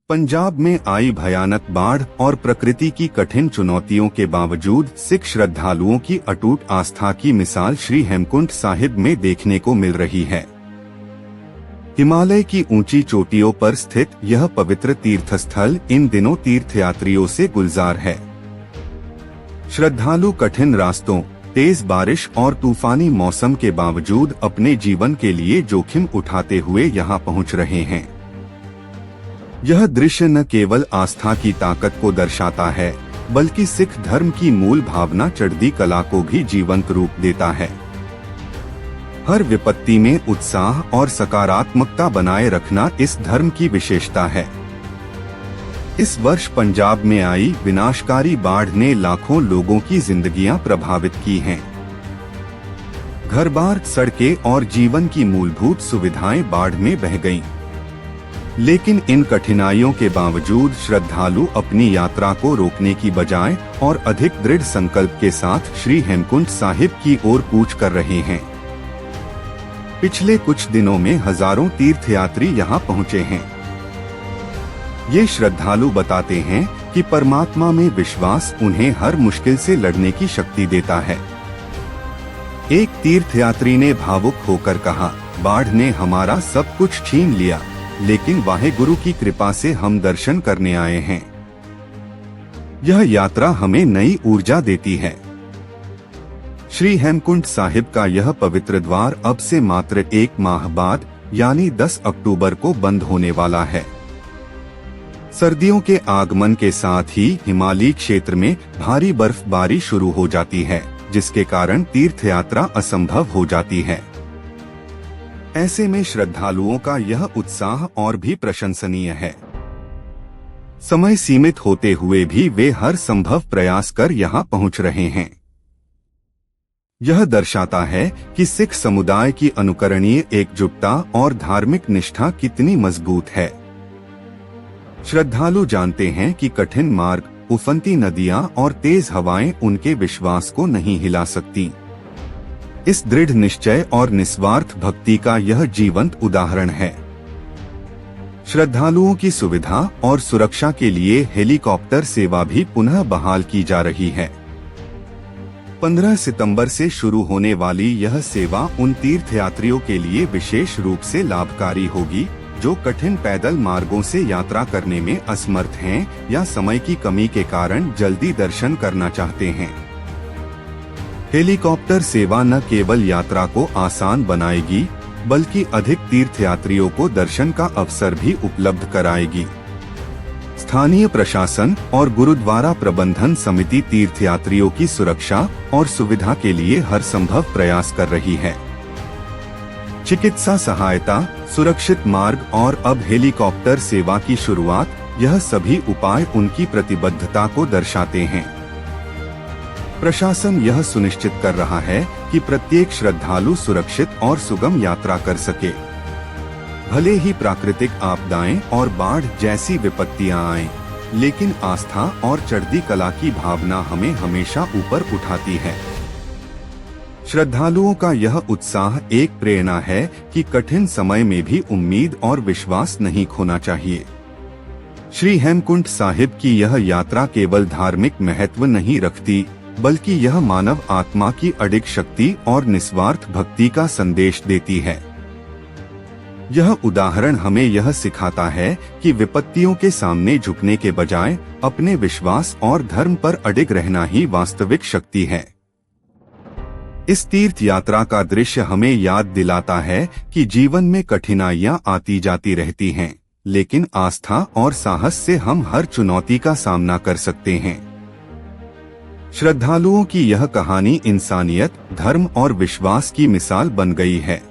पंजाब में आई भयानक बाढ़ और प्रकृति की कठिन चुनौतियों के बावजूद सिख श्रद्धालुओं की अटूट आस्था की मिसाल श्री हेमकुंड साहिब में देखने को मिल रही है। हिमालय की ऊंची चोटियों पर स्थित यह पवित्र तीर्थस्थल इन दिनों तीर्थयात्रियों से गुलजार है। श्रद्धालु कठिन रास्तों, तेज बारिश और तूफानी मौसम के बावजूद अपने जीवन के लिए जोखिम उठाते हुए यहाँ पहुँच रहे हैं। यह दृश्य न केवल आस्था की ताकत को दर्शाता है, बल्कि सिख धर्म की मूल भावना चढ़ती कला को भी जीवंत रूप देता है। हर विपत्ति में उत्साह और सकारात्मकता बनाए रखना इस धर्म की विशेषता है। इस वर्ष पंजाब में आई विनाशकारी बाढ़ ने लाखों लोगों की जिंदगियां प्रभावित की हैं। घर-बार, सड़कें और जीवन की मूलभूत सुविधाएं बाढ़ में बह गईं। लेकिन इन कठिनाइयों के बावजूद श्रद्धालु अपनी यात्रा को रोकने की बजाय और अधिक दृढ़ संकल्प के साथ श्री हेमकुंड साहिब की ओर कूच कर रहे हैं। पिछले कुछ दिनों में हजारों तीर्थयात्री यहां पहुंचे हैं। ये श्रद्धालु बताते हैं कि परमात्मा में विश्वास उन्हें हर मुश्किल से लड़ने की शक्ति देता है। एक तीर्थयात्री ने भावुक होकर कहा, बाढ़ ने हमारा सब कुछ छीन लिया, लेकिन वाहेगुरु की कृपा से हम दर्शन करने आए हैं। यह यात्रा हमें नई ऊर्जा देती है। श्री हेमकुंड साहिब का यह पवित्र द्वार अब से मात्र एक माह बाद यानी 10 अक्टूबर को बंद होने वाला है। सर्दियों के आगमन के साथ ही हिमालयी क्षेत्र में भारी बर्फबारी शुरू हो जाती है, जिसके कारण तीर्थयात्रा असंभव हो जाती है। ऐसे में श्रद्धालुओं का यह उत्साह और भी प्रशंसनीय है। समय सीमित होते हुए भी वे हर संभव प्रयास कर यहां पहुंच रहे हैं। यह दर्शाता है कि सिख समुदाय की अनुकरणीय एकजुटता और धार्मिक निष्ठा कितनी मजबूत है। श्रद्धालु जानते हैं कि कठिन मार्ग, उफनती नदियां और तेज हवाएं उनके विश्वास को नहीं हिला सकती। इस दृढ़ निश्चय और निस्वार्थ भक्ति का यह जीवंत उदाहरण है। श्रद्धालुओं की सुविधा और सुरक्षा के लिए हेलीकॉप्टर सेवा भी पुनः बहाल की जा रही है। 15 सितंबर से शुरू होने वाली यह सेवा उन तीर्थयात्रियों के लिए विशेष रूप से लाभकारी होगी जो कठिन पैदल मार्गों से यात्रा करने में असमर्थ हैं या समय की कमी के कारण जल्दी दर्शन करना चाहते हैं। हेलीकॉप्टर सेवा न केवल यात्रा को आसान बनाएगी, बल्कि अधिक तीर्थयात्रियों को दर्शन का अवसर भी उपलब्ध कराएगी। स्थानीय प्रशासन और गुरुद्वारा प्रबंधन समिति तीर्थयात्रियों की सुरक्षा और सुविधा के लिए हर संभव प्रयास कर रही है। चिकित्सा सहायता, सुरक्षित मार्ग और अब हेलीकॉप्टर सेवा की शुरुआत, यह सभी उपाय उनकी प्रतिबद्धता को दर्शाते हैं। प्रशासन यह सुनिश्चित कर रहा है कि प्रत्येक श्रद्धालु सुरक्षित और सुगम यात्रा कर सके। भले ही प्राकृतिक आपदाएं और बाढ़ जैसी विपत्तियां आएं, लेकिन आस्था और चढ़ती कला की भावना हमें हमेशा ऊपर उठाती है। श्रद्धालुओं का यह उत्साह एक प्रेरणा है कि कठिन समय में भी उम्मीद और विश्वास नहीं खोना चाहिए। श्री हेमकुंड साहिब की यह यात्रा केवल धार्मिक महत्व नहीं रखती, बल्कि यह मानव आत्मा की अडिग शक्ति और निस्वार्थ भक्ति का संदेश देती है। यह उदाहरण हमें यह सिखाता है कि विपत्तियों के सामने झुकने के बजाय अपने विश्वास और धर्म पर अडिग रहना ही वास्तविक शक्ति है। इस तीर्थ यात्रा का दृश्य हमें याद दिलाता है कि जीवन में कठिनाइयां आती जाती रहती हैं, लेकिन आस्था और साहस से हम हर चुनौती का सामना कर सकते हैं। श्रद्धालुओं की यह कहानी इंसानियत, धर्म और विश्वास की मिसाल बन गई है।